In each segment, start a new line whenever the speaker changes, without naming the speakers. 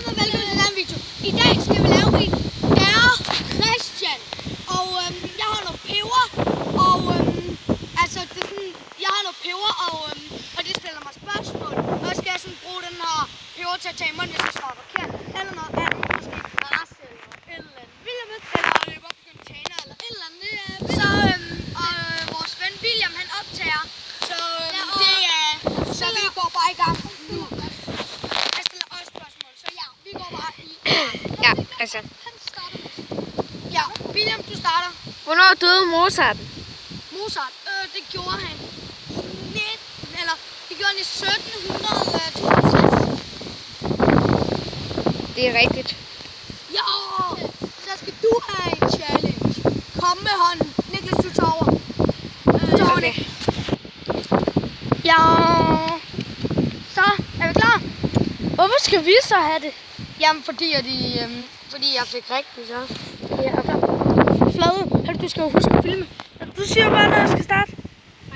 og velkommen til den video. I dag skal vi lave en Ære Christian. Og jeg har noget peber. Og altså, det er sådan, jeg har noget peber, og det stiller mig spørgsmål. Og skal jeg sådan bruge den her peber til at tage i munden, hvis jeg svarer forkert. Eller noget andet, måske græs eller et eller andet. William, eller løbe op på container eller et eller andet. Så vores ven William, han optager. Så det er, så vi går bare i gang nu. Jeg stiller også spørgsmål, så ja, vi går bare i.
Ja, altså.
Han starter. Ja, William, du starter.
Hvornår døde Mozart?
Mozart, det gjorde han det gjorde han i 1762.
Det er rigtigt.
Ja, så skal du have en challenge. Kom med hånden. Niklas, du tager over.
Okay.
Ja. Så, er vi klar?
Hvorfor skal vi så have det?
Jamen, fordi jeg fik rigtigt, så. Ja, er klar. Flade, du skal jo huske at filme.
Du siger bare, når jeg skal starte.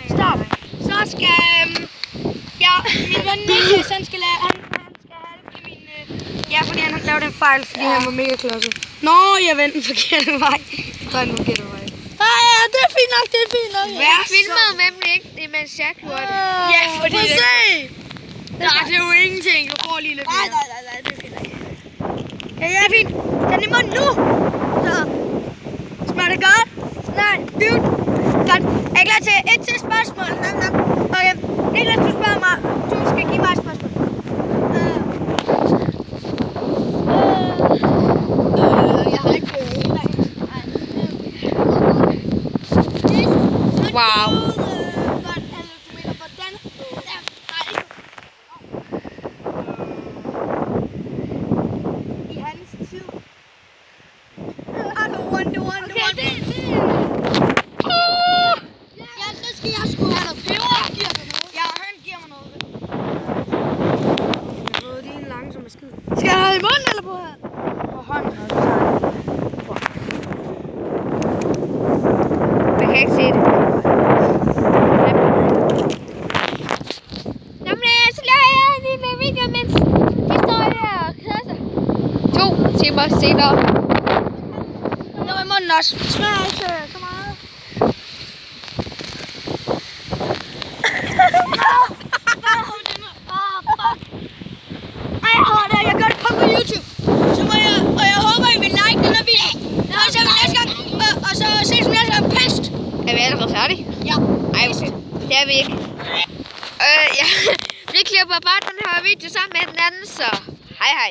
Stop. Så skal min ven Niklas, han skal have det, fordi fordi han lavede en fejl, fordi han var mega klodset. Nå, jeg vendte den forkerte vej. Så er den forkerte vej. Ja, det er fint nok,
Jeg filmede nemlig ikke det, mens jeg gjorde det.
Ja, fordi det... Nej, det er jo ingenting. Du får lige lidt mere. Nej, det er fint. Ja, det er fint. Tag den i munden nu. Så. Smager det godt? Nej, dude. Godt. Er I klar til et til spørgsmål? Okay. Niklas, du spørger mig. Du skal give mig et spørgsmål. Jeg har ikke
Wow.
I hans tid. Det var. Ja, så skal jeg sgu have noget peber. Ja, han giver mig noget. Det er en langsom skid. Skal jeg have i munden eller på her? På hånden.
Jeg kan ikke se det. Jamen, så laver jeg en lille video, mens de står her og keder sig. 2 timer senere.
Det var i munden også. Smager ikke så meget. Jeg gør det på YouTube. Så må jeg, og jeg håber, I vil like den her video. Og så næste gang, og så ses vi næste gang. Pest!
Er vi allerede færdige?
Ja.
Ej, okay. Det er vi ikke. Ja. Vi klipper bare den her video sammen med den anden, så hej.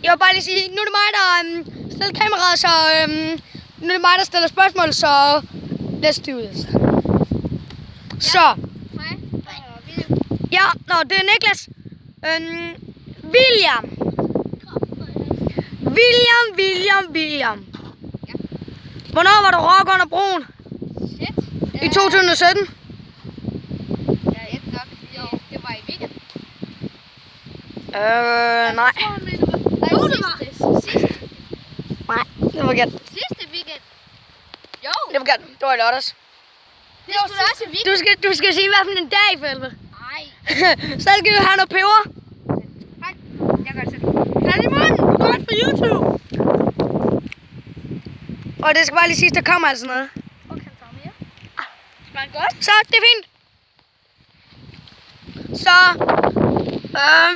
Jeg vil bare lige sige, nu er det mig, der stiller kameraet, så nu er det mig, der stiller spørgsmål, så let's do this. Så. Ja, det er Niklas. William. Hvornår var du rock under broen? I 2017?
Det var i weekend.
Nej. Nej, det var galt.
Sidste weekend. Jo.
Det var galt. Det var i lørdags.
Det var også i weekend.
Du skal sige, hvad for en dag, for helvede.
Nej.
Så skal du have noget peber.
Hej. Jeg gør det selv.
Tag det i munden. Godt for YouTube. Og det skal bare lige sige, der kommer altså noget.
Okay, så mere. Smager godt.
Så, det er fint. Så,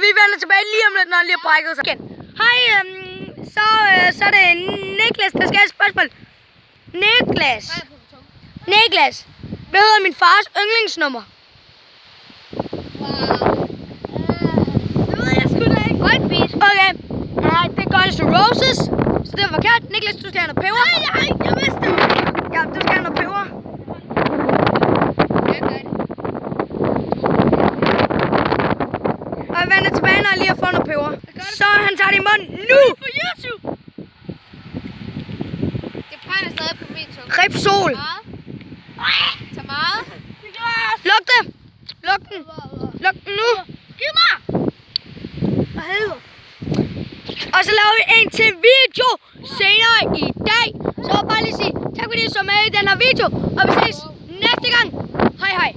vi vender tilbage lige om lidt, når han lige har brækket sig. Igen. Hej, så er det Niklas, der skal have et spørgsmål. Niklas, hvad hedder min fars yndlingsnummer?
Det ved jeg sgu da ikke. Heartbeat.
Okay, nej, det er Guns N' Roses, så det var forkert. Niklas, du skal have noget peber.
Nej, jeg vidste det.
Ja, du skal have noget peber.
Jeg gør det.
Og jeg vender tilbage, når jeg lige har fået noget peber. Så han tager det i munden nu!
På YouTube. Det brænder stadig på min tunge.
Repsol.
Så meget.
Luk det. Luk den nu.
Giv mig.
Hvad helvede? Og så laver vi en til video senere i dag. Så jeg vil bare lige sige tak fordi I så med i den her video. Og vi ses næste gang. Hej hej.